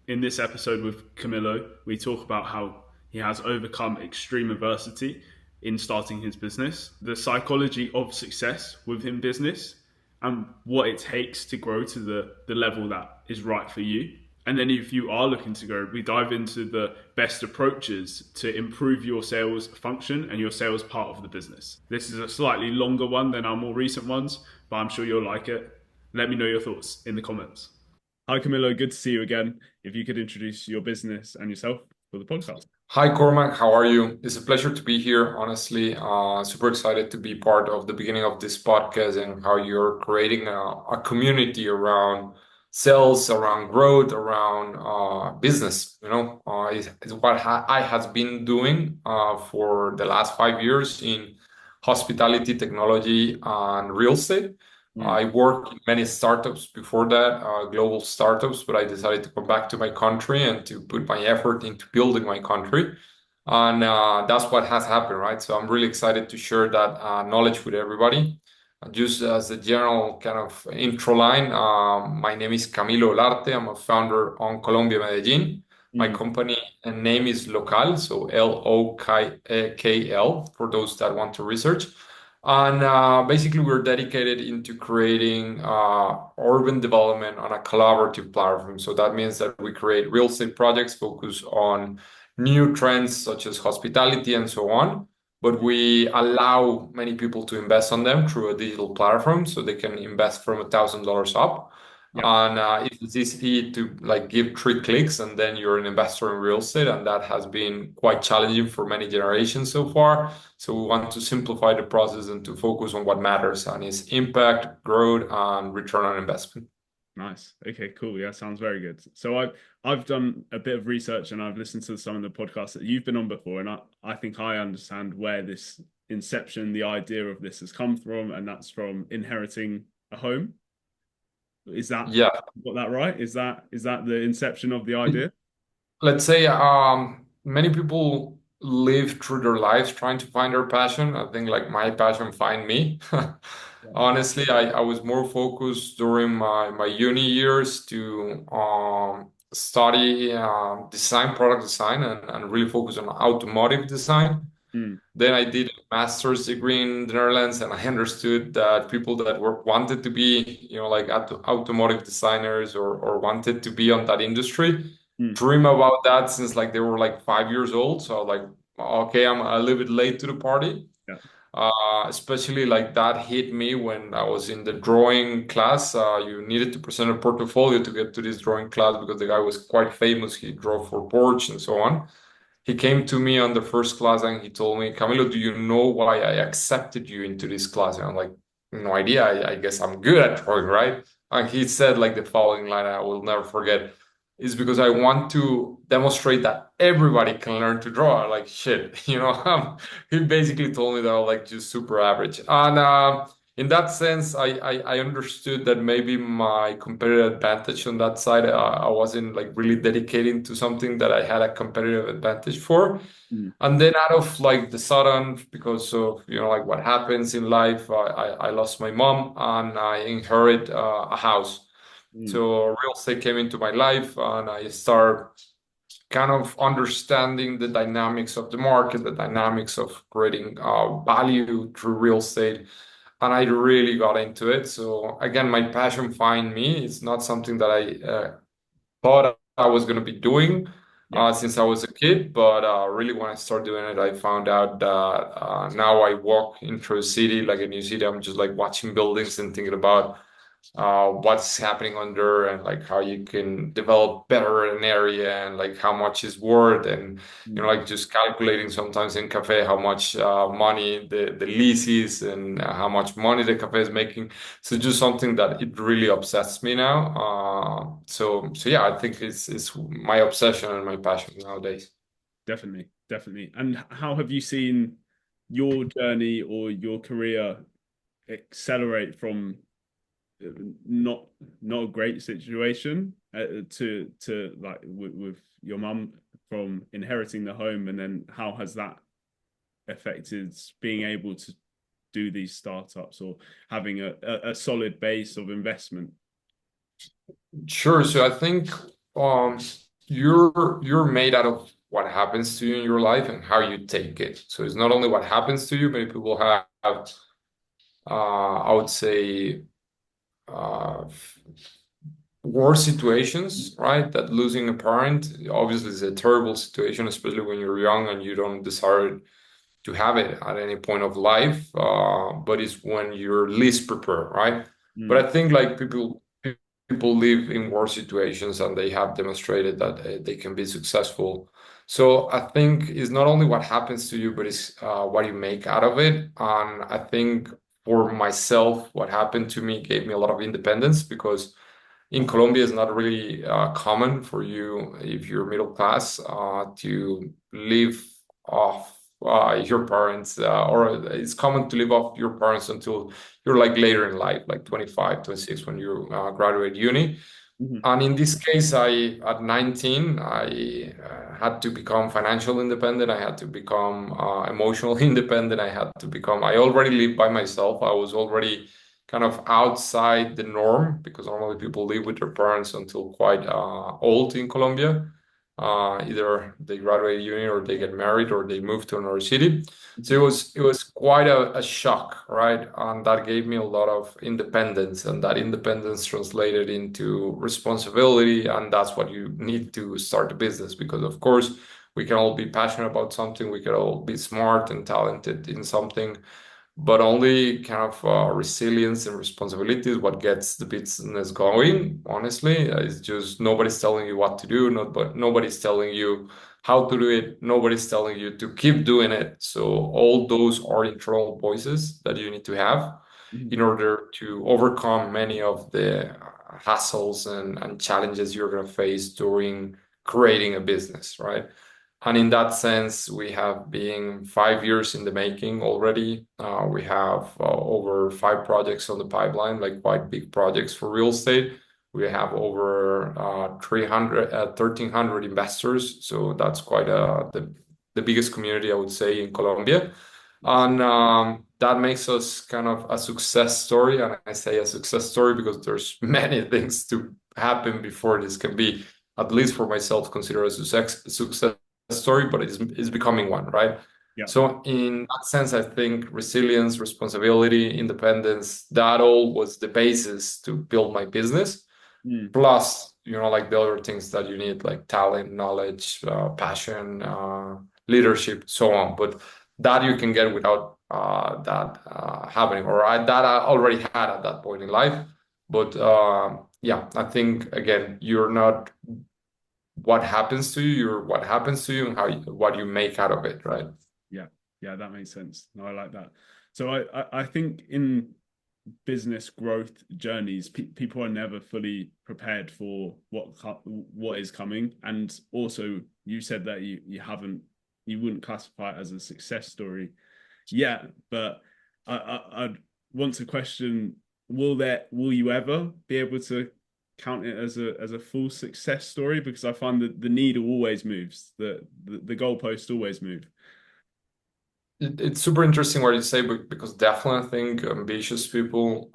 In this episode with Camilo, we talk about how he has overcome extreme adversity in starting his business, the psychology of success within business, and what it takes to grow to the level that is right for you. And then, if you are looking to grow, we dive into the best approaches to improve your sales function and your sales part of the business. This is a slightly longer one than our more recent ones, but I'm sure you'll like it. Let me know your thoughts in the comments. Hi, Camilo. Good to see you again. If you could introduce your business and yourself for the podcast. Hi, Cormac. How are you? It's a pleasure to be here. Honestly, super excited to be part of the beginning of this podcast and how you're creating a community around sales, around growth, around business. It's what I has been doing for the last 5 years in hospitality, technology, and real estate. Mm. I worked in many startups before that, global startups, but I decided to come back to my country and to put my effort into building my country. And that's what has happened, right? So I'm really excited to share that knowledge with everybody. Just as a general kind of intro line, my name is Camilo Olarte. I'm a founder on Colombia, Medellin. My Mm. company name is Local, so LOKL for those that want to research. And basically, we're dedicated into creating urban development on a collaborative platform. So that means that we create real estate projects focused on new trends such as hospitality and so on. But we allow many people to invest on them through a digital platform, so they can invest from $1,000 up. Yeah. And it's easy to like give 3 clicks, and then you're an investor in real estate, and that has been quite challenging for many generations so far. So we want to simplify the process and to focus on what matters, and is impact, growth, and return on investment. Nice. Okay, cool. Yeah, sounds very good. So I've done a bit of research and I've listened to some of the podcasts that you've been on before, and I think I understand where this inception, the idea of this has come from, and that's from inheriting a home. Is that Yeah. got that right? Is that the inception of the idea? Let's say many people live through their lives trying to find their passion. I think like my passion find me. Yeah. Honestly, I was more focused during my uni years to study design, product design, and really focus on automotive design. Mm. Then I did a master's degree in the Netherlands, and I understood that people that wanted to be, like automotive designers or wanted to be on that industry, Mm. dream about that since like they were like 5 years old. So like, okay, I'm a little bit late to the party. Yeah. Especially like that hit me when I was in the drawing class. You needed to present a portfolio to get to this drawing class because the guy was quite famous. He drew for Porsche and so on. He came to me on the first class and he told me, Camilo, do you know why I accepted you into this class? And I'm like, no idea. I guess I'm good at drawing, right? And he said like the following line I will never forget is because I want to demonstrate that everybody can learn to draw. Like shit, he basically told me that I was like just super average. And in that sense, I understood that maybe my competitive advantage on that side, I wasn't like really dedicating to something that I had a competitive advantage for. Mm. And then out of like the sudden, because of like what happens in life, I lost my mom and I inherit a house. Mm. So real estate came into my life, and I start kind of understanding the dynamics of the market, the dynamics of creating value through real estate, and I really got into it. So again, my passion find me. It's not something that I thought I was going to be doing Yeah. since I was a kid, but really when I started doing it, I found out that now I walk into a city, like a new city, I'm just like watching buildings and thinking about what's happening under and like how you can develop better an area and like how much is worth and Mm. like just calculating sometimes in cafe how much money the lease is and how much money the cafe is making. So just something that it really obsesses me now. So yeah, I think it's my obsession and my passion nowadays. Definitely, definitely. And how have you seen your journey or your career accelerate from uh, not not a great situation to like with your mum, from inheriting the home, and then how has that affected being able to do these startups or having a solid base of investment? Sure. So I think you're made out of what happens to you in your life and how you take it. So it's not only what happens to you. Many people have, I would say, uh, worse situations, right? That losing a parent obviously is a terrible situation, especially when you're young and you don't desire to have it at any point of life. But it's when you're least prepared, right? But Mm, I think like people live in worse situations and they have demonstrated that they can be successful. So I think it's not only what happens to you, but it's what you make out of it. And I think for myself, what happened to me gave me a lot of independence because in Colombia, it's not really common for you, if you're middle class, to live off your parents, or it's common to live off your parents until you're like later in life, like 25, 26, when you graduate uni. mhm, And in this case, at 19, I had to become financial independent. I had to become emotional independent. I already lived by myself. I was already kind of outside the norm because normally people live with their parents until quite old in Colombia. Either they graduate uni or they get married or they move to another city. So mhm, it was quite a shock, right? And that gave me a lot of independence, and that independence translated into responsibility, and that's what you need to start a business because of course we can all be passionate about something, we can all be smart and talented in something, but only kind of resilience and responsibility is what gets the business going. Honestly, it's just nobody's telling you what to do, but nobody's telling you how to do it. Nobody's telling you to keep doing it. So all those are internal voices that you need to have mhm, in order to overcome many of the hassles and challenges you're going to face during creating a business, right? And in that sense, we have been 5 years in the making already. We have over 5 projects on the pipeline, like quite big projects for real estate. We have over 1,300 investors. So that's quite the biggest community, I would say, in Colombia. yes, And that makes us kind of a success story. And I say a success story because there's many things to happen before this can be, at least for myself, considered a success story, but it's becoming one, right? yeah, So in that sense, I think resilience, responsibility, independence, that all was the basis to build my business. mm, Plus, like the other things that you need, like talent, knowledge, passion, leadership, so on. But that you can get without that happening, or that I already had at that point in life. But yeah, I think again, you're not what happens to you, you're what happens to you and what you make out of it, right? yeah, yeah. That makes sense. No, I like that. So I think in business growth journeys, people are never fully prepared for what is coming. And also, you said that you wouldn't classify it as a success story yet, but I'd want to question: will you ever be able to count it as a full success story? Because I find that the needle always moves, the goalpost always move. It's super interesting what you say, because definitely I think ambitious people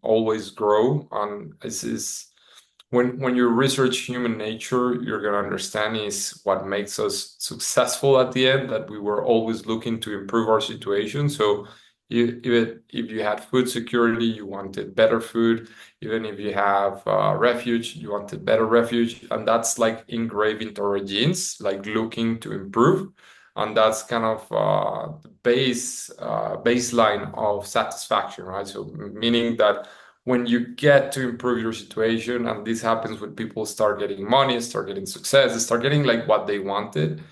always grow. And this is when you research human nature, you're gonna understand is what makes us successful at the end, that we were always looking to improve our situation. So even if you had food security, you wanted better food. Even if you have refuge, you wanted better refuge. And that's like engraved into our genes, like looking to improve. And that's kind of the baseline of satisfaction, right? So meaning that when you get to improve your situation, and this happens when people start getting money, start getting success, they start getting like what they wanted,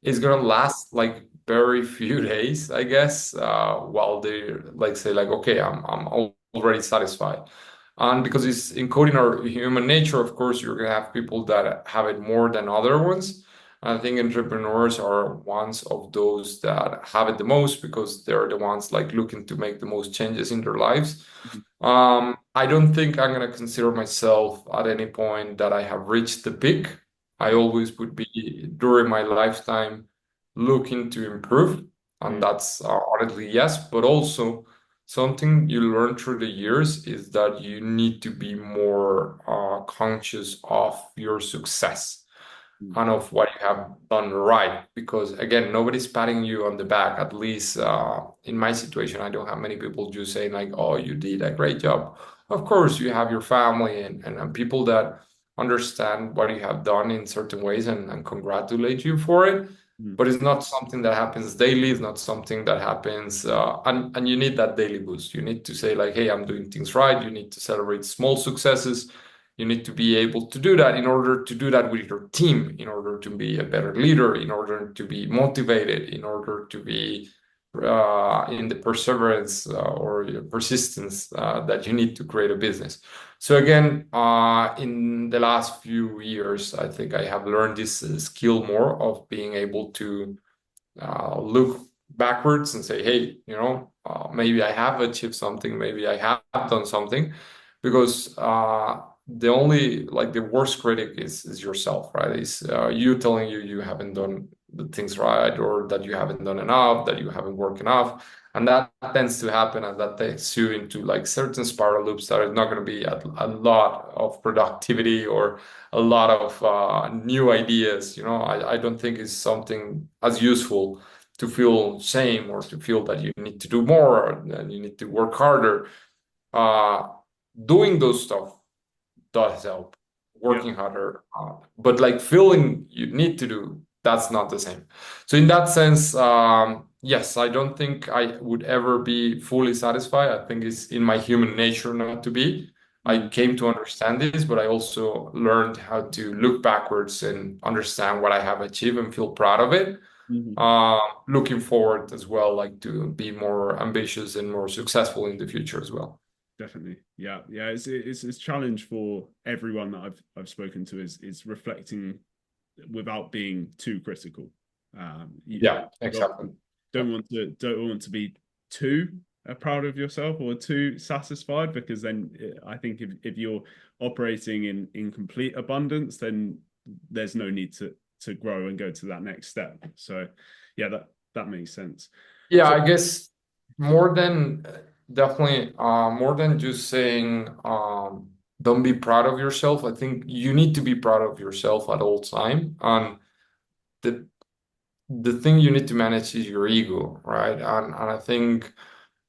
it's gonna last like very few days, I guess, while they like say like, okay, I'm already satisfied. And because it's encoding our human nature, of course, you're gonna have people that have it more than other ones. I think entrepreneurs are ones of those that have it the most because they're the ones like looking to make the most changes in their lives. I don't think I'm gonna consider myself at any point that I have reached the peak. I Yeah. always would be during my lifetime looking to improve, and Mm, that's honestly yes, but also something you learn through the years is that you need to be more conscious of your success Mm. and of what you have done right. Because again, nobody's patting you on the back. At least in my situation, I don't have many people just saying like, "Oh, you did a great job." Of course, you have your family and people that understand what you have done in certain ways and congratulate you for it. Mm. But it's not something that happens daily. It's not something that happens, and you need that daily boost. You need to say like, "Hey, I'm doing things right." You need to celebrate small successes. You need to be able to do that in order to do that with your team, in order to be a better leader, in order to be motivated, in order to be in the perseverance or your persistence that you need to create a business. So again, in the last few years, I think I have learned this skill more of being able to look backwards and say, hey, maybe I have achieved something, maybe I have done something, because the only like the worst critic is yourself, right? Is you telling you haven't done the things right, or that you haven't done enough, that you haven't worked enough, and that tends to happen, and that takes you into like certain spiral loops that are not going to be a lot of productivity or a lot of new ideas. I don't think it's something as useful to feel shame or to feel that you need to do more and you need to work harder. Uh, Doing those stuff does help, Yeah. working harder, but like feeling you need to do, that's not the same. So in that sense, yes, I don't think I would ever be fully satisfied. I think it's in my human nature not to be. I Mm. came to understand this, but I also learned how to look backwards and understand what I have achieved and feel proud of it. Mhm. Looking forward as well, like to be more ambitious and more successful in the future as well. Definitely. Yeah. Yeah. It's a challenge for everyone that I've spoken to is reflecting without being too critical. Yeah, You exactly. don't want to be too proud of yourself or too satisfied, because then I think if you're operating in complete abundance, then there's no need to grow and go to that next step. So yeah, that makes sense. Yeah, So I guess more than definitely more than just saying don't be proud of yourself. I think you need to be proud of yourself at all time. And the the thing you need to manage is your ego, right? And I think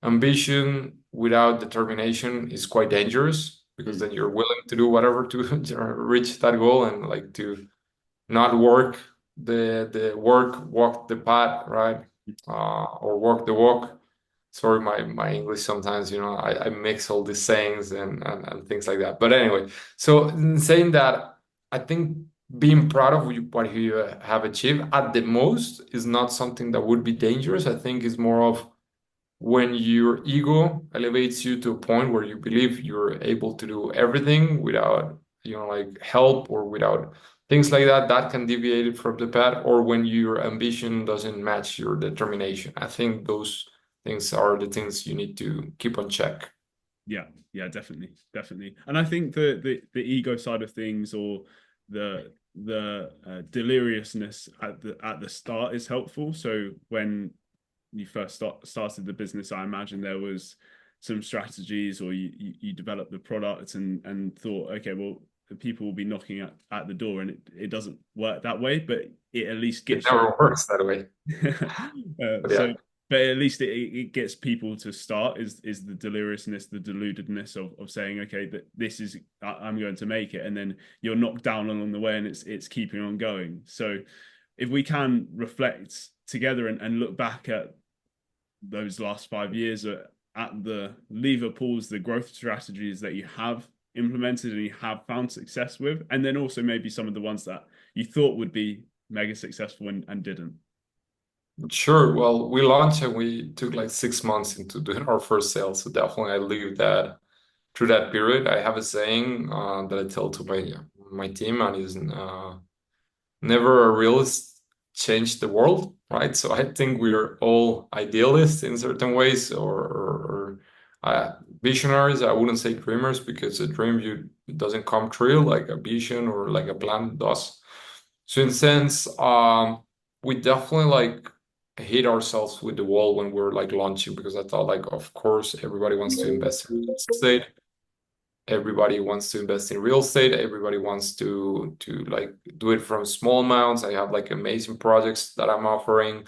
ambition without determination is quite dangerous, because mm, then you're willing to do whatever to reach that goal, and like to not work the work, walk the path, right? Or walk the walk. Sorry, my English sometimes, I mix all these sayings and things like that. But anyway, so in saying that, I think being proud of what you have achieved at the most is not something that would be dangerous. I think it's more of when your ego elevates you to a point where you believe you're able to do everything without, like help, or without things like that, that can deviate it from the path, or when your ambition doesn't match your determination. I think those things are the things you need to keep on check. yeah, yeah, definitely. And I think the ego side of things, or the deliriousness at the start is helpful. So when you first started the business, I imagine there was some strategies, or you developed the product and thought, okay, well, the people will be knocking at the door, and it doesn't work that way, but it at least It gets you never works that way. But so yeah. but at least it gets people to start, is the deliriousness, the deludedness of saying, okay, that this is, I'm going to make it, and then you're knocked down along the way, and it's keeping on going. So if we can reflect together and look back at those last 5 years, at the lever pulls, the growth strategies that you have implemented and you have found success with, and then also maybe some of the ones that you thought would be mega successful and didn't. Sure. Well, we launched and we took like 6 months into doing our first sale. So definitely I lived that through that period. I have a saying that I tell to my team, and is never a realist changed the world, right? So I think we're all idealists in certain ways, or visionaries. I wouldn't say dreamers, because a dream you it doesn't come true like a vision or like a plan does. So in sense, we definitely like hit ourselves with the wall when we were like launching, because I thought like, of course, everybody wants to invest in real estate. Everybody wants to invest in real estate. Everybody wants to like do it from small amounts. I have like amazing projects that I'm offering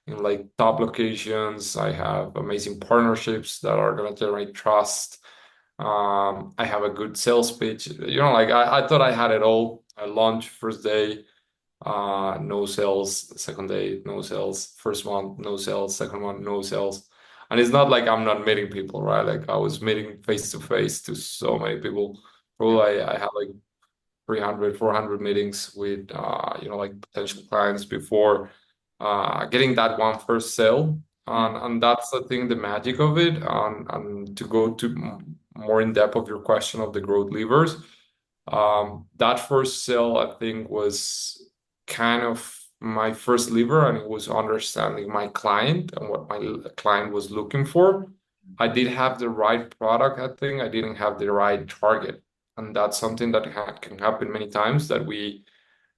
in like top locations. I have amazing partnerships that are gonna generate trust. I have a good sales pitch. Like I thought I had it all. I launched first day, no sales. Second day, no sales. First month, no sales. Second month, no sales. And it's not like I'm not meeting people, right? Like I was meeting face to face to so many people. Probably I had like 300, 400 meetings with like potential clients before getting that one first sale. And that's I think the magic of it. And to go to more in depth of your question of the growth levers, that first sale I think was kind of my first lever, and it was understanding my client and what my client was looking for. I did have the right product, I think. I didn't have the right target. And that's something that can happen many times, that we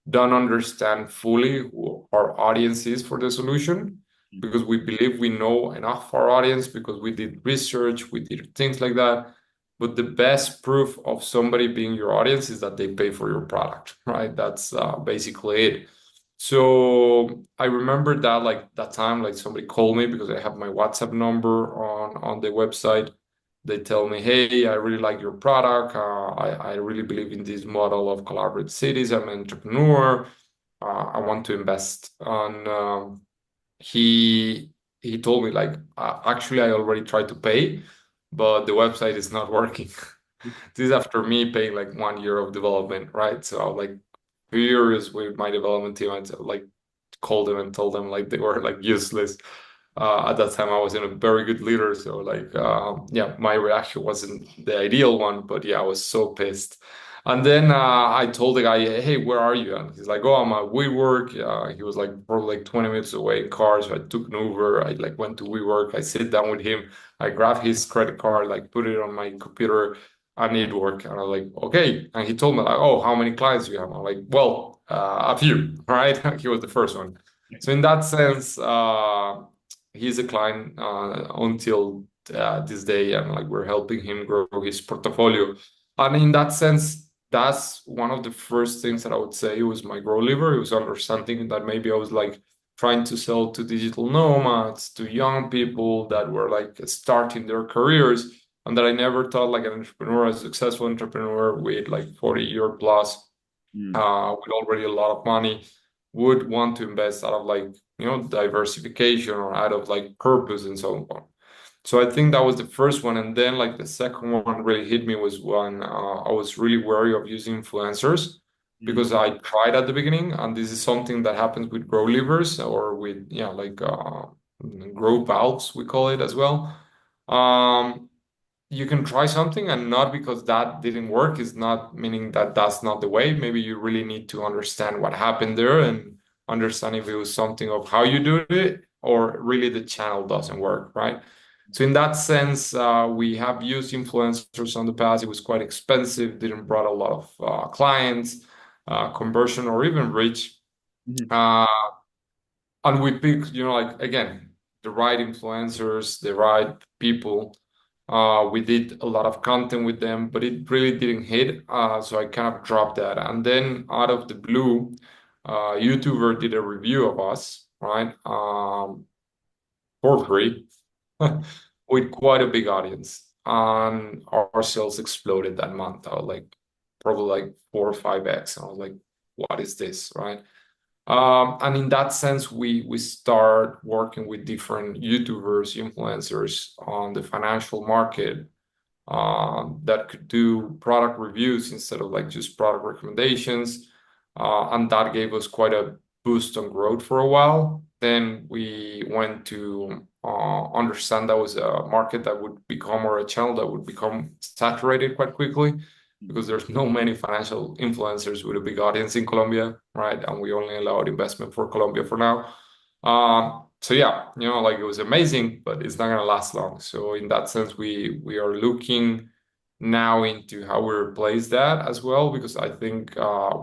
don't understand fully who our audience is for the solution, because we believe we know enough our audience because we did research, we did things like that. But the best proof of somebody being your audience is that they pay for your product, right? That's basically it. So I remember that like that time, like somebody called me because I have my WhatsApp number on the website. They tell me, hey, I really like your product. I really believe in this model of collaborative cities. I'm an entrepreneur. I want to invest. And he he told me like, actually, I already tried to pay, but the website is not working. This is after me paying like 1 year of development, right? So I was like furious with my development team. I like called them and told them like they were like useless. At that time, I wasn't a very good leader, so like yeah, my reaction wasn't the ideal one, but yeah, I was so pissed. And then I told the guy, "Hey, where are you?" And he's like, "Oh, I'm at WeWork." He was like probably like 20 minutes away in car, so I took an Uber. I like went to WeWork. I sit down with him. I grabbed his credit card, like put it on my computer. I need work, and I was like, "Okay." And he told me like, "Oh, how many clients do you have?" I'm like, "Well, a few, right?" He was the first one. So in that sense, he's a client until this day, and like we're helping him grow his portfolio. And in that sense, that's one of the first things that I would say was my grow lever. It was understanding that maybe I was like trying to sell to digital nomads, to young people that were like starting their careers, and that I never thought like an entrepreneur, a successful entrepreneur with like 40-year plus, with already a lot of money, would want to invest out of like diversification or out of like purpose and so on. So I think that was the first one, and then like the second one really hit me was when I was really wary of using influencers, because I tried at the beginning, and this is something that happens with grow levers or with like grow valves, we call it as well. Um, you can try something, and not because that didn't work is not meaning that that's not the way. Maybe you really need to understand what happened there and understand if it was something of how you do it or really the channel doesn't work, right? So in that sense, we have used influencers on the past. It was quite expensive, didn't brought a lot of clients, conversion, or even reach. Uh, and we picked, like again, the right influencers, the right people. We did a lot of content with them, but it really didn't hit. So I kind of dropped that. And then out of the blue, YouTuber did a review of us, right? For free, with quite a big audience. And our sales exploded that month. I was like, probably like 4 or 5x. And I was like, what is this, right? And in that sense, we start working with different YouTubers, influencers on the financial market, that could do product reviews instead of like just product recommendations. And that gave us quite a boost on growth for a while. Then we went to understand that was a market that would become, or a channel that would become saturated quite quickly, because there's no many financial influencers with a big audience in Colombia, right? And we only allowed investment for Colombia for now. So yeah, like it was amazing, but it's not gonna last long. So in that sense, we are looking now into how we replace that as well, because I think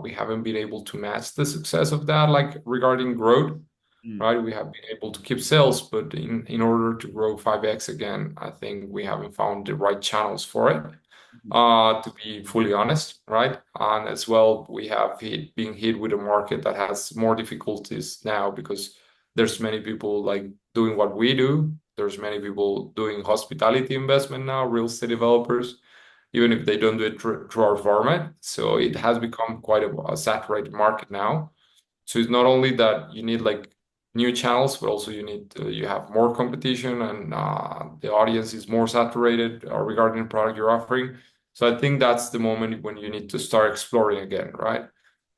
we haven't been able to match the success of that, like regarding growth. Mm. right? We have been able to keep sales, but in order to grow 5x again, I think we haven't found the right channels for it. To be fully honest, right? And as well, we have being hit with a market that has more difficulties now because there's many people like doing what we do. There's many people doing hospitality investment now, real estate developers, even if they don't do it through our format. So it has become quite a saturated market now. So it's not only that you need like new channels, but also you have more competition and the audience is more saturated regarding the product you're offering. So I think that's the moment when you need to start exploring again, right?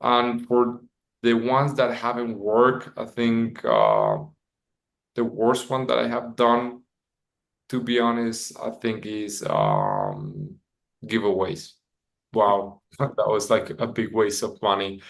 And for the ones that haven't worked, I think the worst one that I have done, to be honest, I think is giveaways. Wow, that was like a big waste of money.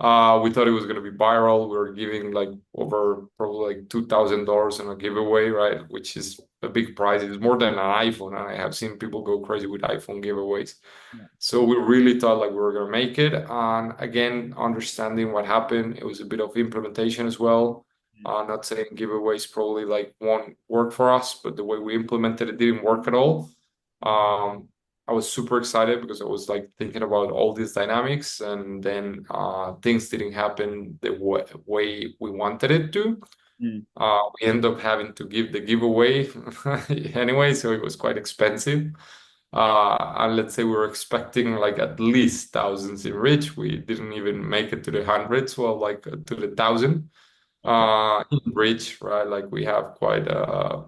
We thought it was going to be viral. We were giving like over probably like $2,000 on a giveaway, right? Which is a big prize. It's more than an iPhone, and I have seen people go crazy with iPhone giveaways. Yeah. So we really thought like we were going to make it. And again, understanding what happened, it was a bit of implementation as well. Not saying giveaways probably like won't work for us, but the way we implemented it didn't work at all. Um, I was super excited because I was like thinking about all these dynamics, and then things didn't happen the way we wanted it to. Mm. We ended up having to give the giveaway anyway, so it was quite expensive. And let's say we were expecting like at least thousands in reach. We didn't even make it to the hundreds, well, like to the thousand Okay. in reach, right? Like we have quite a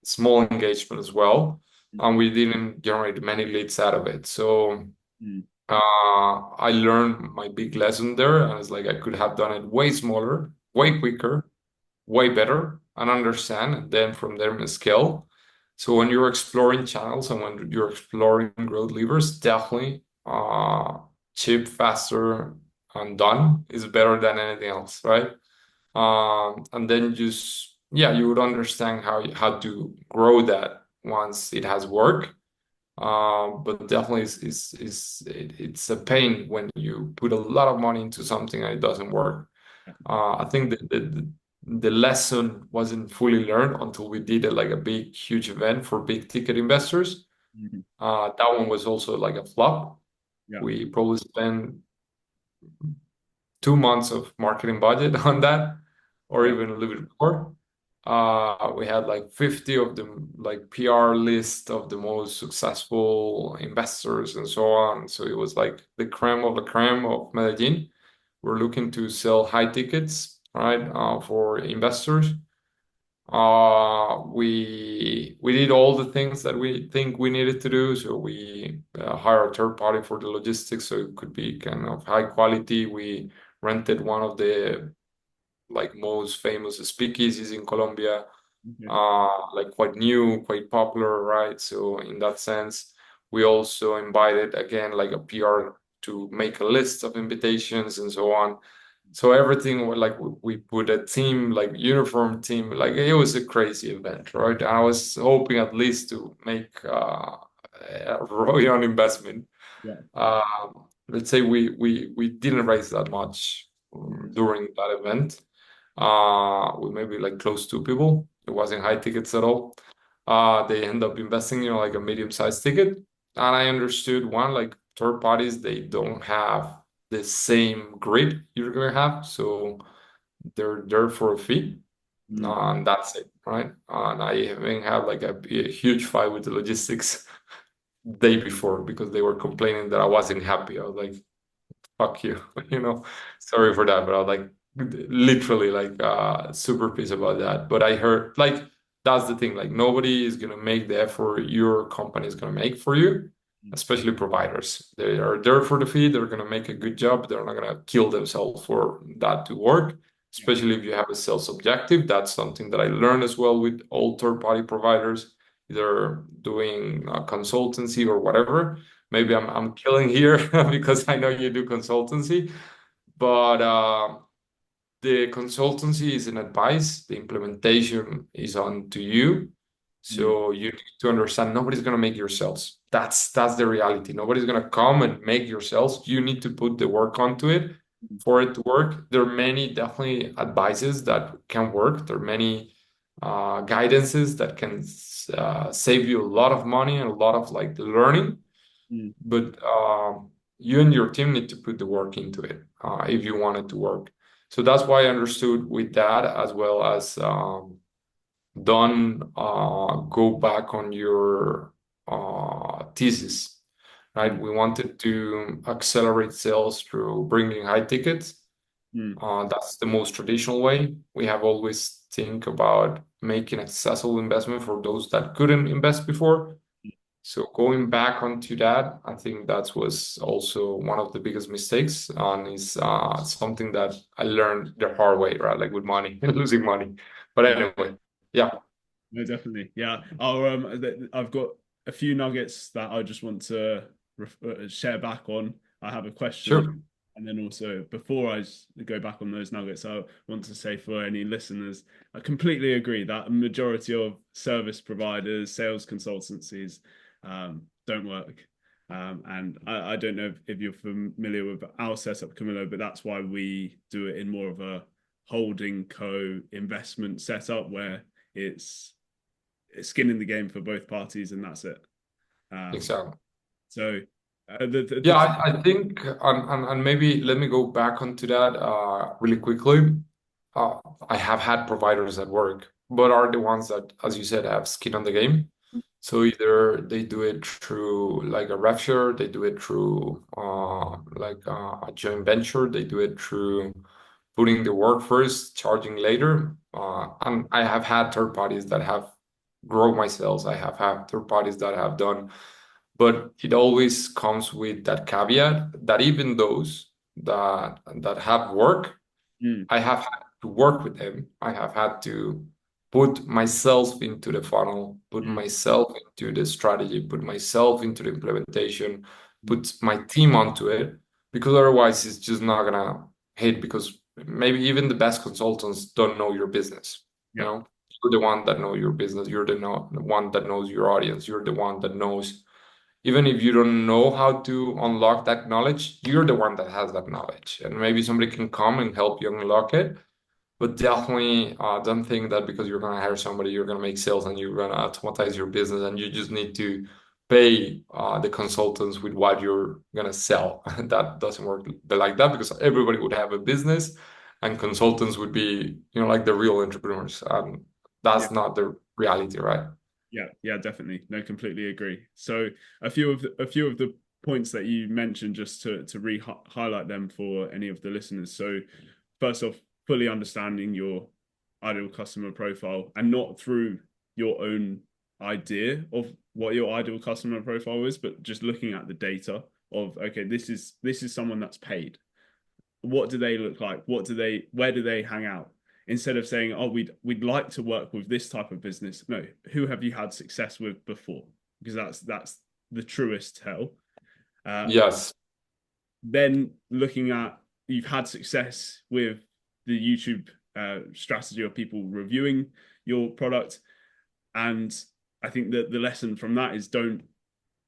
small engagement as well, Mm. and we didn't generate many leads out of it. So Mm. I learned my big lesson there, and it's like I could have done it way smaller, way quicker, way better, and understand, and then from there scale. So when you're exploring channels and when you're exploring growth levers, definitely cheap, faster, and done is better than anything else, right? And then just yeah, you would understand how to grow that once it has worked. But definitely it's a pain when you put a lot of money into something and it doesn't work. I think that the lesson wasn't fully learned until we did like a big, huge event for big ticket investors. Mhm. That one was also like a flop. Yeah. We probably spent 2 months of marketing budget on that, or Yeah. even a little bit more. We had like 50 of them, like PR list of the most successful investors and so on. So it was like the creme of the creme of Medellin. We're looking to sell high tickets, right, for investors. We did all the things that we think we needed to do. So we hired a third party for the logistics, so it could be kind of high quality. We rented one of the like most famous speakeasies in Colombia, Okay. like quite new, quite popular, right? So in that sense, we also invited again like a PR to make a list of invitations and so on. So everything like we put a team, like uniform team, like it was a crazy event, right? And I was hoping at least to make a ROI on investment. Yeah. Let's say we didn't raise that much Mhm. during that event. We maybe like close to people. It wasn't high tickets at all. They end up investing, like a medium-sized ticket. And I understood one, like third parties, they don't have the same grid you're gonna have, so they're there for a fee, Mm. and that's it, right? And I even had like a huge fight with the logistics day before because they were complaining that I wasn't happy. I was like, fuck you, you know, sorry for that, but I was like literally like super pissed about that. But I heard like that's the thing, like nobody is gonna make the effort your company is gonna make for you, Mm. especially providers. They are there for the fee, they're gonna make a good job, they're not gonna kill themselves for that to work, Yeah. especially if you have a sales objective. That's something that I learned as well with all third-party providers, either doing a consultancy or whatever. Maybe I'm killing here because I know you do consultancy, but the consultancy is an advice. The implementation is on to you. Mm. So you need to understand nobody's gonna make your sales. That's the reality. Nobody's gonna come and make your sales. You need to put the work onto it. for it to work. There are many definitely advices that can work. There are many guidances that can save you a lot of money and a lot of like learning. Mm, But you and your team need to put the work into it if you want it to work. So that's why I understood with that, as well as don't go back on your thesis, right? mm, We wanted to accelerate sales through bringing high tickets. mm, That's the most traditional way. We have always think about making accessible investment for those that couldn't invest before. So going back onto that, I think that was also one of the biggest mistakes, and is something that I learned the hard way, right? Like with money, losing money. But yeah. anyway, yeah, No, definitely. Yeah. I've got a few nuggets that I just want to share back on. I have a question, sure. and then also before go back on those nuggets, I want to say for any listeners, I completely agree that a majority of service providers, sales consultancies, don't work. And I don't know if you're familiar with our setup, Camilo, but that's why we do it in more of a holding co investment setup where it's skin in the game for both parties, and that's it. Um, Exactly. so Yeah, I think, and maybe let me go back onto that really quickly. Uh, I have had providers that work, but are the ones that, as you said, have skin on the game. So either they do it through like a rev share, they do it through a joint venture, they do it through putting the work first, charging later. And I have had third parties that have grown my sales. I have had third parties that have done, but it always comes with that caveat that even those that have work, mm, I have had to work with them. I have had to put myself into the funnel, put mm, myself into the strategy, put myself into the implementation, mm, put my team onto it, because otherwise it's just not gonna hit, because maybe even the best consultants don't know your business. You yeah, know, you're the one that know your business, you're the one that knows your audience, you're the one that knows, even if you don't know how to unlock that knowledge, you're the one that has that knowledge. And maybe somebody can come and help you unlock it. But definitely don't think that because you're going to hire somebody, you're going to make sales and you're going to automatize your business, and you just need to pay the consultants with what you're going to sell. That doesn't work like that, because everybody would have a business and consultants would be, like the real entrepreneurs. yeah, That's not the reality, right? yeah, definitely. No, completely agree. So a few of the points that you mentioned, just to highlight them for any of the listeners. So first off, fully understanding your ideal customer profile, and not through your own idea of what your ideal customer profile is, but just looking at the data of, okay, this is someone that's paid. What do they look like? Where do they hang out? Instead of saying, oh, we'd like to work with this type of business. No, who have you had success with before? Because that's the truest tell. Uh, Yes, then looking at, you've had success with the YouTube strategy of people reviewing your product, and I think that the lesson from that is, don't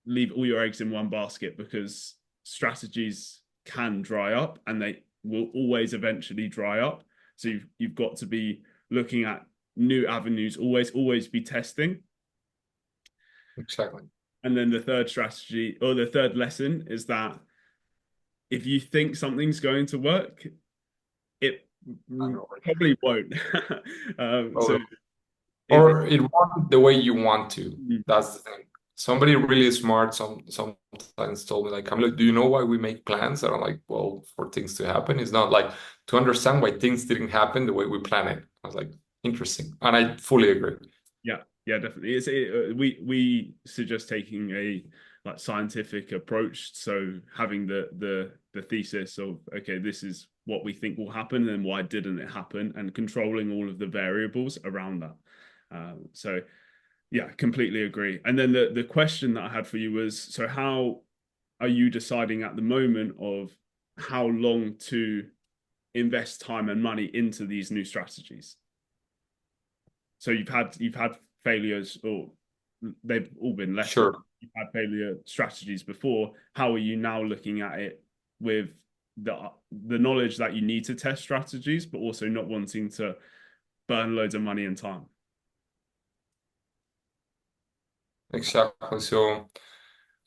leave all your eggs in one basket, because strategies can dry up, and they will always eventually dry up. So you've got to be looking at new avenues, always be testing. exactly. And then the third strategy, or the third lesson, is that if you think something's going to work, it probably won't. So it, Or it won't the way you want to. That's the thing. Somebody really smart sometimes told me, like, Camilo, do you know why we make plans? And I'm like, well, for things to happen. It's not like to understand why things didn't happen the way we plan it. I was like, interesting. And I fully agree. yeah, definitely. We suggest taking a like scientific approach. So having the thesis of, okay, this is what we think will happen, and why didn't it happen, and controlling all of the variables around that. So yeah, completely agree. And then the question that I had for you was, so how are you deciding at the moment of how long to invest time and money into these new strategies? So you've had failures, or they've all been lessons. Sure. You've had failure strategies before. How are you now looking at it with the knowledge that you need to test strategies, but also not wanting to burn loads of money and time. Exactly. So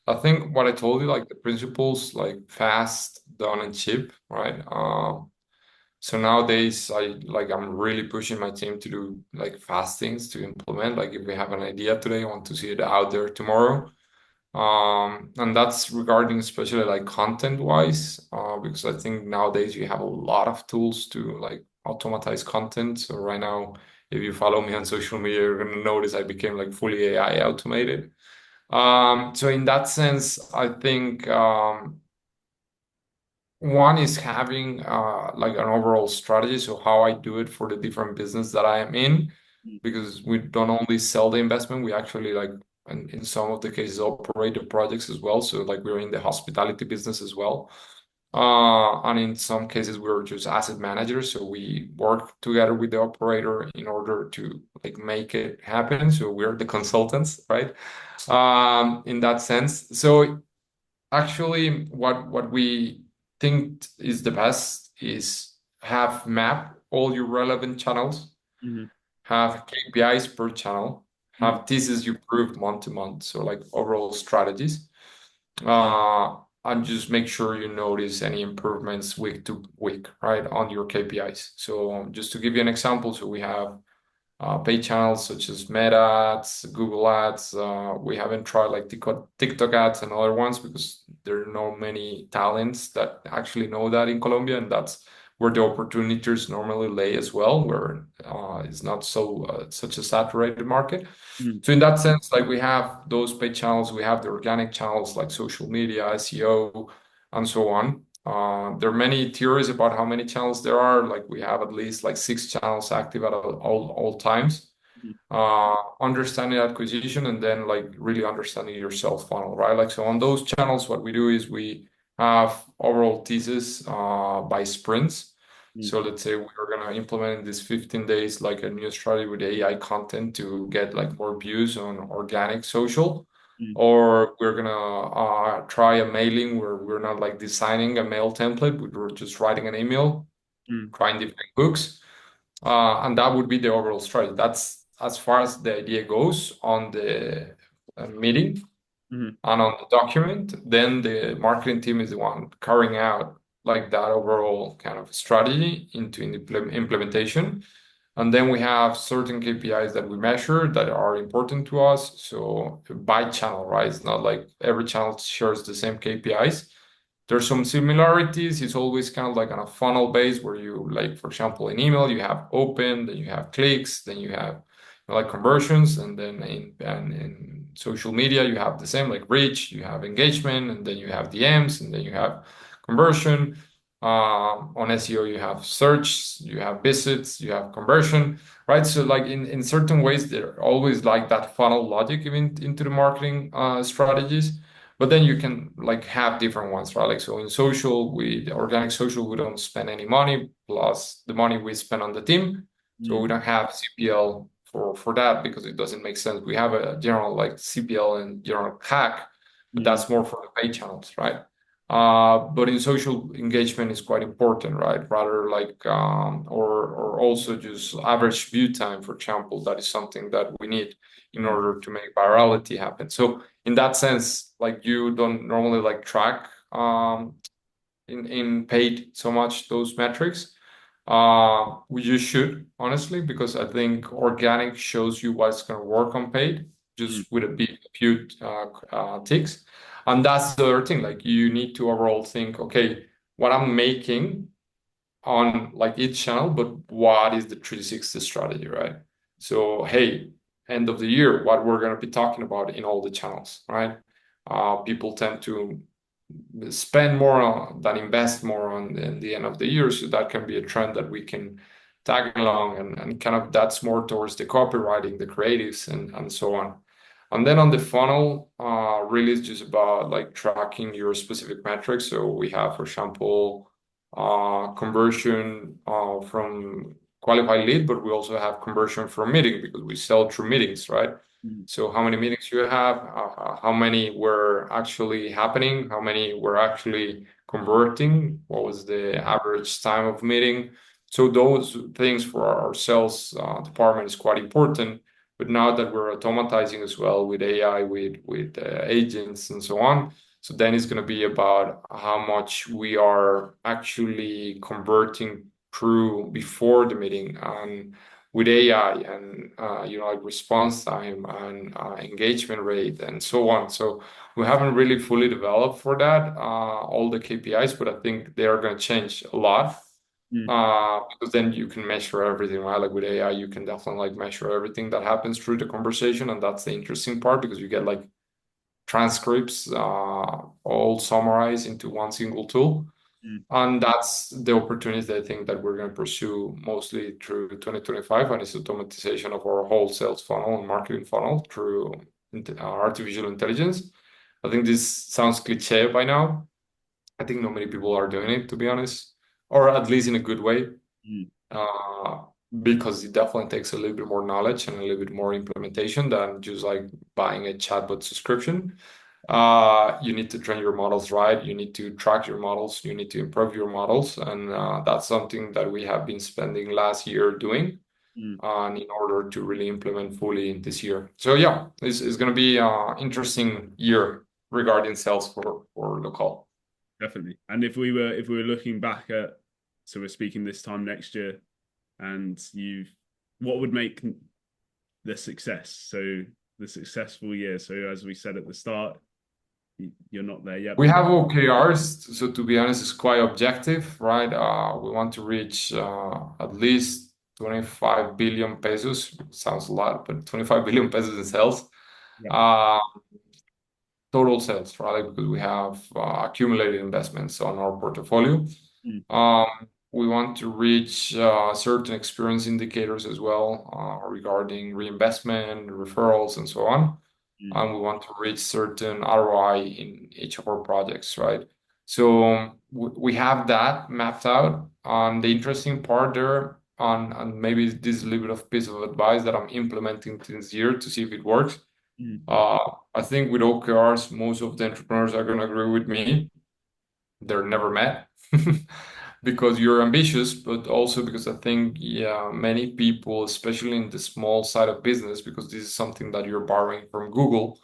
I think what I told you, like the principles, like fast, done, and cheap, right? So nowadays, I'm really pushing my team to do like fast things to implement. Like if we have an idea today, I want to see it out there tomorrow. And that's regarding especially like content wise, because I think nowadays you have a lot of tools to like automatize content. So right now, if you follow me on social media, you're gonna notice I became like fully AI automated. So in that sense, I think one is having like an overall strategy, so how I do it for the different business that I am in, because we don't only sell the investment, we actually like in some of the cases operate the projects as well. So like we're in the hospitality business as well. And in some cases we're just asset managers, so we work together with the operator in order to like make it happen. So we're the consultants, right? In that sense. So actually, what we think is the best is have map all your relevant channels, Mm-hmm. have KPIs per channel, Mm-hmm. have thesis you prove month to month, so like overall strategies, and just make sure you notice any improvements week to week, right, on your KPIs. So just to give you an example, so we have paid channels such as Meta ads, Google ads. We haven't tried like TikTok ads and other ones because there are not many talents that actually know that in Colombia, and that's where the opportunities normally lay as well, where it's not so such a saturated market. Mm-hmm. So in that sense, like we have those paid channels, we have the organic channels like social media, SEO, and so on. There are many theories about how many channels there are. Like we have at least like 6 channels active at all times. Understanding acquisition and then like really understanding your sales funnel, right? Like so on those channels, what we do is we have overall thesis by sprints. So let's say we're gonna implement in this 15 days like a new strategy with AI content to get like more views on organic social, or we're gonna try a mailing where we're not like designing a mail template, but we're just writing an email, Mm-hmm. trying different hooks, and that would be the overall strategy. That's as far as the idea goes on the meeting Mm-hmm. and on the document. Then the marketing team is the one carrying out like that overall kind of strategy into implementation. And then we have certain KPIs that we measure that are important to us. So by channel, right? It's not like every channel shares the same KPIs. There's some similarities. It's always kind of like on a funnel base where you like, for example, in email, you have open, then you have clicks, then you have like conversions, and then in social media, you have the same like reach, you have engagement, and then you have DMs, and then you have conversion. On SEO, you have search, you have visits, you have conversion, right? So like in certain ways, they're always like that funnel logic even into the marketing strategies. But then you can like have different ones, right? Like so in social, the organic social, we don't spend any money plus the money we spend on the team. So we don't have CPL for that because it doesn't make sense. We have a general like CPL and general hack, but Mm-hmm. that's more for the paid channels, right? But in social engagement is quite important, right? Rather like or also just average view time, for example, that is something that we need in order to make virality happen. So in that sense, like you don't normally like track in paid so much those metrics. You should honestly, because I think organic shows you what's going to work on paid, Mm-hmm. just with a few ticks. And that's the other thing. Like you need to overall think, okay, what I'm making on like each channel, but what is the 360 strategy, right? So, hey, end of the year, what we're going to be talking about in all the channels, right? People tend to spend more on than invest more on in the end of the year. So that can be a trend that we can tag along and kind of that's more towards the copywriting, the creatives and so on. And then on the funnel, really it's just about like tracking your specific metrics. So we have, for example, conversion from qualified lead, but we also have conversion from meeting because we sell through meetings, right? Mm. So how many meetings you have, how many were actually happening, how many were actually converting, what was the average time of meeting. So those things for our sales department is quite important. But now that we're automatizing as well with AI, with agents and so on, so then it's going to be about how much we are actually converting through before the meeting and with AI and like response time and engagement rate and so on. So we haven't really fully developed for that all the KPIs, but I think they are going to change a lot Mm. because then you can measure everything, right? Like with AI, you can definitely like measure everything that happens through the conversation, and that's the interesting part because you get like transcripts all summarized into one single tool. Mm. And that's the opportunity I think that we're going to pursue mostly through 2025, and it's automatization of our whole sales funnel and marketing funnel through artificial intelligence. I think this sounds cliche by now. I think not many people are doing it, to be honest, or at least in a good way, Mm. uh, because it definitely takes a little bit more knowledge and a little bit more implementation than just like buying a chatbot subscription. You need to train your models right. You need to track your models. You need to improve your models, and that's something that we have been spending last year doing, Mm. and in order to really implement fully this year. So yeah, it's going to be an interesting year regarding sales for local. Definitely. And if we were looking back at, so we're speaking this time next year, and what would make the success? So the successful year. So as we said at the start, you're not there yet, We but have OKRs, so to be honest, it's quite objective, right? We want to reach at least 25 billion pesos. Sounds a lot, but 25 billion pesos in sales. yeah. Uh, Total sales, right? Because we have accumulated investments on our portfolio. Mm. Um, we want to reach certain experience indicators as well regarding reinvestment, referrals, and so on. Mm. And we want to reach certain ROI in each of our projects, right? So we have that mapped out. And the interesting part there, and maybe this is a little bit of piece of advice that I'm implementing this year to see if it works. Mm. I think with OKRs, most of the entrepreneurs are going to agree with me. They're never met because you're ambitious, but also because I think, yeah, many people, especially in the small side of business, because this is something that you're borrowing from Google,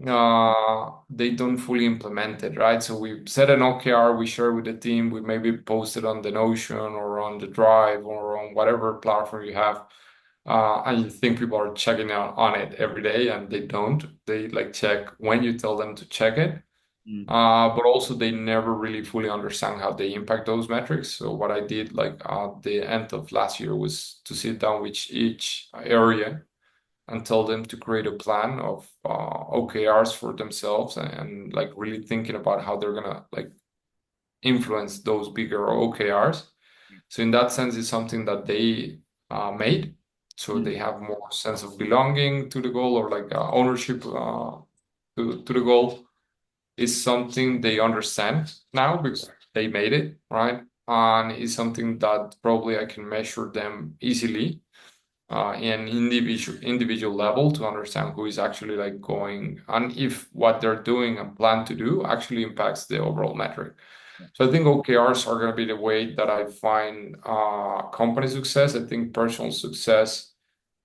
Mm. they don't fully implement it, right? So we set an OKR, we share with the team, we maybe post it on the Notion or on the Drive or on whatever platform you have. And you think people are checking out on it every day, and they don't. They like check when you tell them to check it. Mm. But also they never really fully understand how they impact those metrics. So what I did like at the end of last year was to sit down with each area and tell them to create a plan of OKRs for themselves and like really thinking about how they're gonna like influence those bigger OKRs. So in that sense, it's something that they made. So Mm. they have more sense of belonging to the goal or like ownership to the goal. Is something they understand now because they made it, right? And it's something that probably I can measure them easily in individual level to understand who is actually like going and if what they're doing and plan to do actually impacts the overall metric. So I think OKRs are going to be the way that I find company success. I think personal success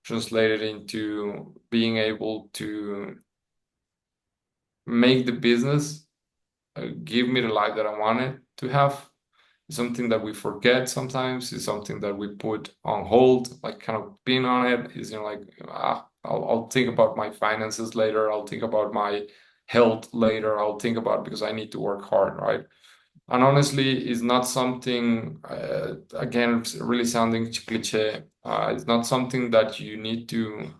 translated into being able to make the business give me the life that I wanted to have. It's something that we forget sometimes. It's something that we put on hold, like kind of being on it. Is like I'll think about my finances later. I'll think about my health later. I'll think about because I need to work hard, right? And honestly, it's not something. Again, it's really sounding cliche. It's not something that you need to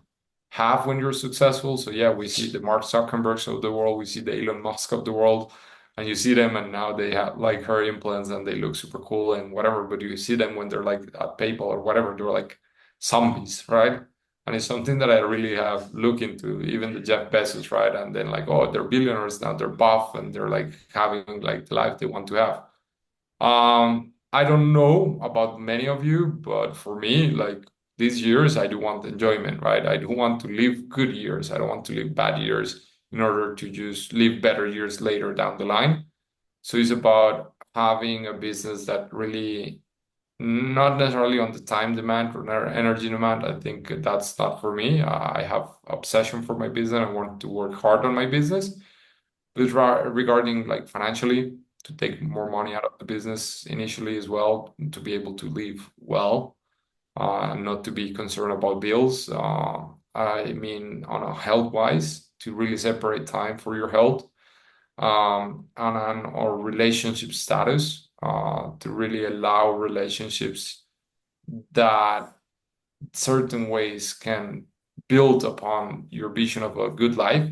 have when you're successful. So yeah, we see the Mark Zuckerbergs of the world, we see the Elon Musk of the world, and you see them, and now they have like hair implants and they look super cool and whatever. But you see them when they're like at PayPal or whatever, they're like zombies, right? And it's something that I really have looked into, even the Jeff Bezos, right? And then like, oh, they're billionaires now, they're buff and they're like having like the life they want to have. I don't know about many of you, but for me, like these years, I do want enjoyment, right? I do want to live good years. I don't want to live bad years in order to just live better years later down the line. So it's about having a business that really not necessarily on the time demand or energy demand. I think that's not for me. I have obsession for my business. I want to work hard on my business. But regarding like financially, to take more money out of the business initially as well, to be able to live well, and not to be concerned about bills. I mean, on a health wise, to really separate time for your health, and on our relationship status, to really allow relationships that certain ways can build upon your vision of a good life,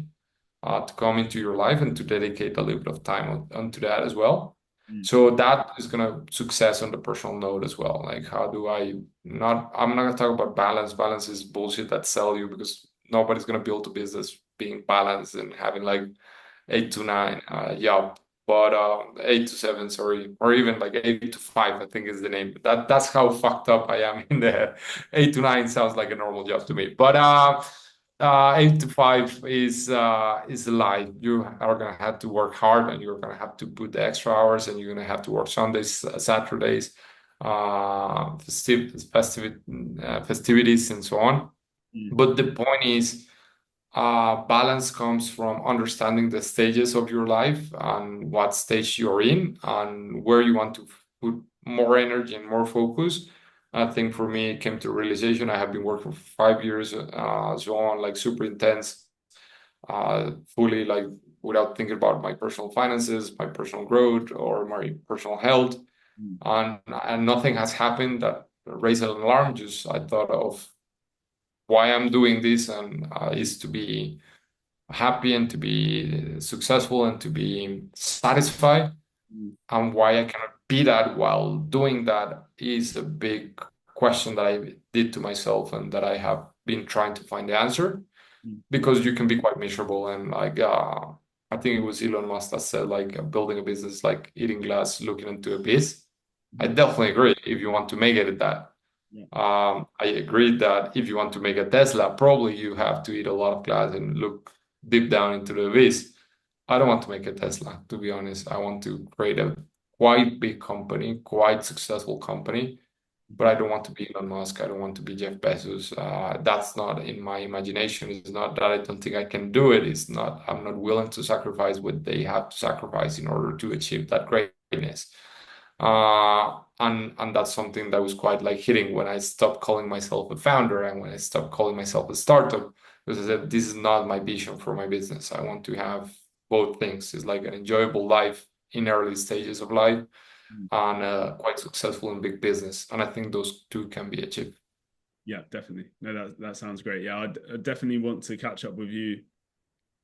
to come into your life and to dedicate a little bit of time onto that as well. Mm. So that is gonna success on the personal note as well. Like how do I not I'm not gonna talk about balance. Balance is bullshit that sell you because nobody's gonna build a business being balanced and having like 8 to 9 job, but 8 to 7, sorry, or even like 8 to 5, I think is the name. That's how fucked up I am in the 8 to 9 sounds like a normal job to me. But 8 to 5 is a lie. You are gonna have to work hard, and you're gonna have to put the extra hours, and you're gonna have to work Sundays, Saturdays, festivities, and so on. Mm. But the point is, balance comes from understanding the stages of your life and what stage you're in and where you want to put more energy and more focus. I think for me, it came to realization. I have been working for 5 years, so on, like super intense, fully like without thinking about my personal finances, my personal growth, or my personal health, Mm. and nothing has happened that raised an alarm. Just I thought of why I'm doing this, and is to be happy and to be successful and to be satisfied, Mm. and why I cannot be that while doing that is a big question that I did to myself and that I have been trying to find the answer, Mm. because you can be quite miserable and like I think it was Elon Musk that said like building a business like eating glass looking into abyss. I Mhm. definitely agree if you want to make it at that. Yeah. I agree that if you want to make a Tesla, probably you have to eat a lot of glass and look deep down into the abyss. I don't want to make a Tesla, to be honest. I want to create a quite big company, quite successful company, but Mhm. I don't want to be Elon Musk. I don't want to be Jeff Bezos. That's not in my imagination. It's not that I don't think I can do it. It's not, I'm not willing to sacrifice what they have to sacrifice in order to achieve that greatness. And that's something that was quite like hitting when I stopped calling myself a founder and when I stopped calling myself a startup, because I said this is not my vision for my business. I want to have both things. It's like an enjoyable life in early stages of life, Mm. and quite successful in big business. And I think those two can be achieved. Yeah, definitely. No, that sounds great. Yeah, I definitely want to catch up with you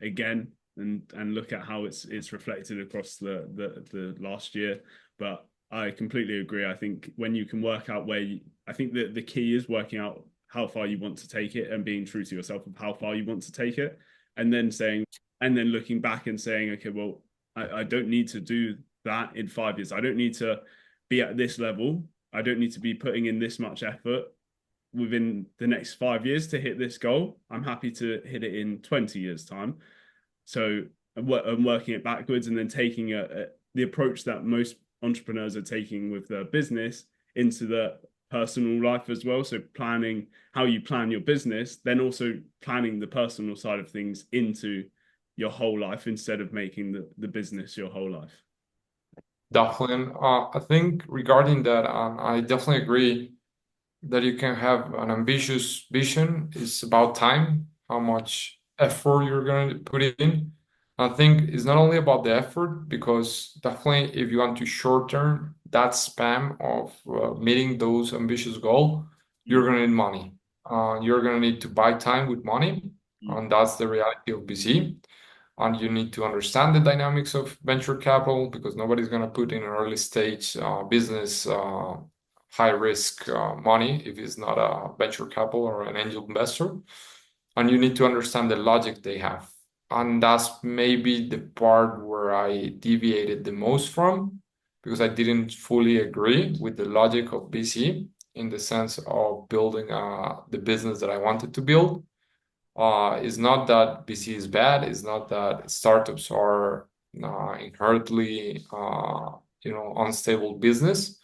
again and look at how it's reflected across the last year. But I completely agree. I think when you can work out I think that the key is working out how far you want to take it and being true to yourself of how far you want to take it, and then saying, and then looking back and saying, okay, well, I don't need to do that in 5 years. I don't need to be at this level. I don't need to be putting in this much effort within the next 5 years to hit this goal. I'm happy to hit it in 20 years' time. So I'm working it backwards and then taking the approach that most entrepreneurs are taking with their business into the personal life as well. So planning how you plan your business, then also planning the personal side of things into your whole life instead of making the business your whole life. Definitely. I think regarding that, I definitely agree that you can have an ambitious vision. It's about time, how much effort you're going to put in. I think it's not only about the effort, because definitely if you want to shorten that span of meeting those ambitious goals, you're Mm. going to need money. You're going to need to buy time with money, Mm. and that's the reality of BC. And you need to understand the dynamics of venture capital, because nobody's going to put in an early stage business high risk money if it's not a venture capital or an angel investor. And you need to understand the logic they have. And that's maybe the part where I deviated the most from, because I didn't fully agree with the logic of VC in the sense of building the business that I wanted to build. It's not that VC is bad. It's not that startups are inherently, unstable business.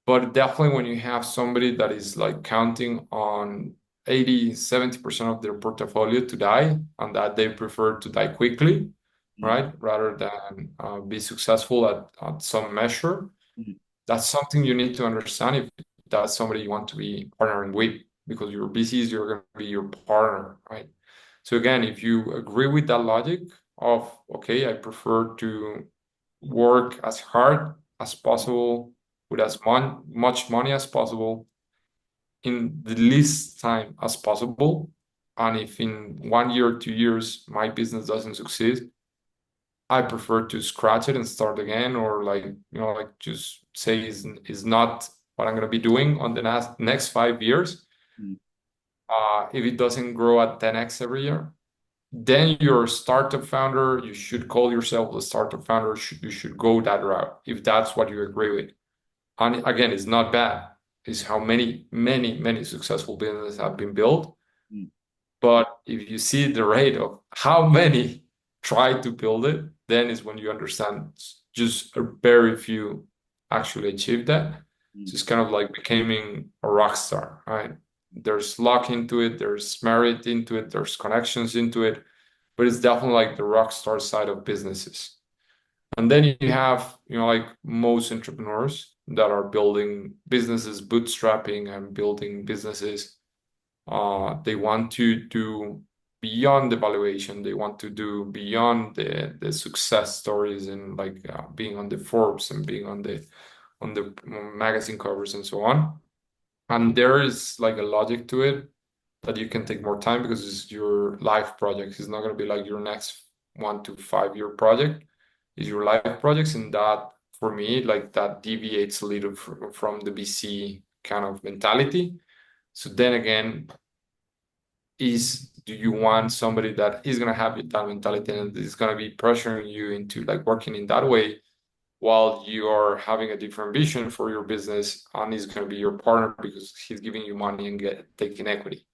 But definitely when you have somebody that is like counting on 80, 70% of their portfolio to die, and that they prefer to die quickly, Mm. right? Rather than be successful at some measure. Mm. That's something you need to understand if that's somebody you want to be partnering with, because your VCs, you're going to be your partner, right? So again, if you agree with that logic of, okay, I prefer to work as hard as possible with as much money as possible in the least time as possible. And if in 1 year, 2 years, my business doesn't succeed, I prefer to scratch it and start again, or like just say is not what I'm going to be doing on the next 5 years. Mm. If it doesn't grow at 10x every year, then you're a startup founder. You should call yourself a startup founder. You should go that route if that's what you agree with. And again, it's not bad. It's how many successful businesses have been built. Mm. But if you see the rate of how many try to build it, then is when you understand just a very few actually achieve that. Mm. So it's kind of like becoming a rock star, right? There's luck into it, there's merit into it, there's connections into it, but it's definitely like the rock star side of businesses. And then you have, like most entrepreneurs that are building businesses, bootstrapping and building businesses. They want to do beyond the valuation. They want to do beyond the success stories and like being on the Forbes and being on the magazine covers and so on. And there is like a logic to it that you can take more time because it's your life project. It's not going to be like your next 1 to 5 year project. It's your life projects, and that for me, like that deviates a little from the VC kind of mentality. So then again, do you want somebody that is going to have that mentality and is going to be pressuring you into like working in that way while you are having a different vision for your business, and he's going to be your partner because he's giving you money and taking equity,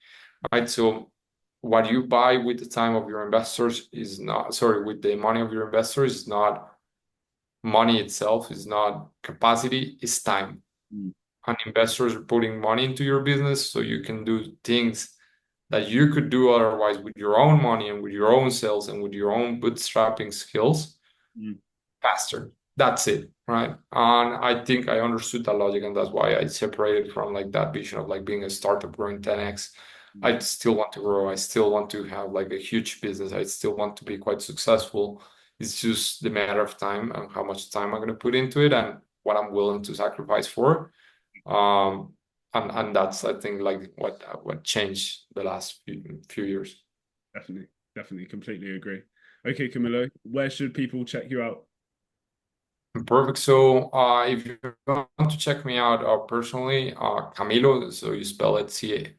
right? So what you buy with the time of your investors is not, sorry, with the money of your investors is not money itself, is not capacity, it's time. Mm. And investors are putting money into your business so you can do things that you could do otherwise with your own money and with your own sales and with your own bootstrapping skills Mm. faster. That's it, right? And I think I understood that logic, and that's why I separated from like that vision of like being a startup growing 10x. Mm. I still want to grow. I still want to have like a huge business. I still want to be quite successful. It's just the matter of time and how much time I'm going to put into it and what I'm willing to sacrifice for. Um, and that's I think like what changed the last few years. Definitely, definitely, completely agree. Okay, Camilo, where should people check you out? Perfect. So if you want to check me out personally, Camilo, so you spell it Camilo,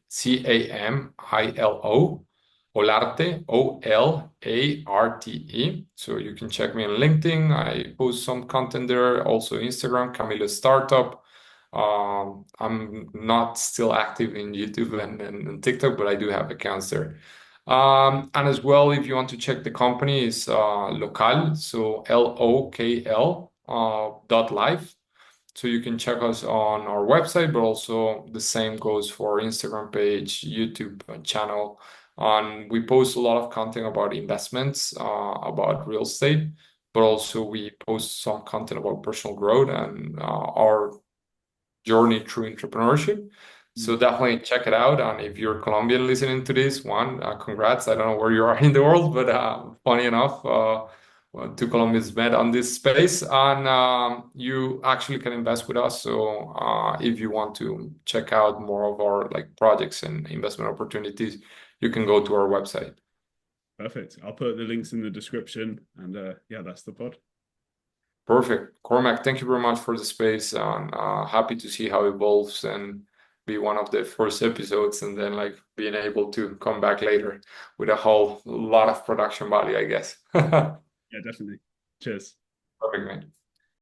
Olarte, Olarte. So you can check me on LinkedIn. I post some content there. Also Instagram, Camilo Startup. I'm not still active in YouTube and TikTok, but I do have accounts there. And as well, if you want to check the company, is Local, so LOKL dot live. So you can check us on our website, but also the same goes for Instagram page, YouTube channel. And we post a lot of content about investments, about real estate, but also we post some content about personal growth and our journey through entrepreneurship. So Mm. definitely check it out. And if you're Colombian listening to this one, congrats. I don't know where you are in the world, but funny enough, well, two Colombians met on this space, and you actually can invest with us. So if you want to check out more of our like projects and investment opportunities, you can go to our website. Perfect. I'll put the links in the description, and yeah, that's the pod. Perfect. Cormac, thank you very much for the space, and happy to see how it evolves and be one of the first episodes, and then like being able to come back later with a whole lot of production value, I guess. Perfect, Yeah, definitely. Cheers. man.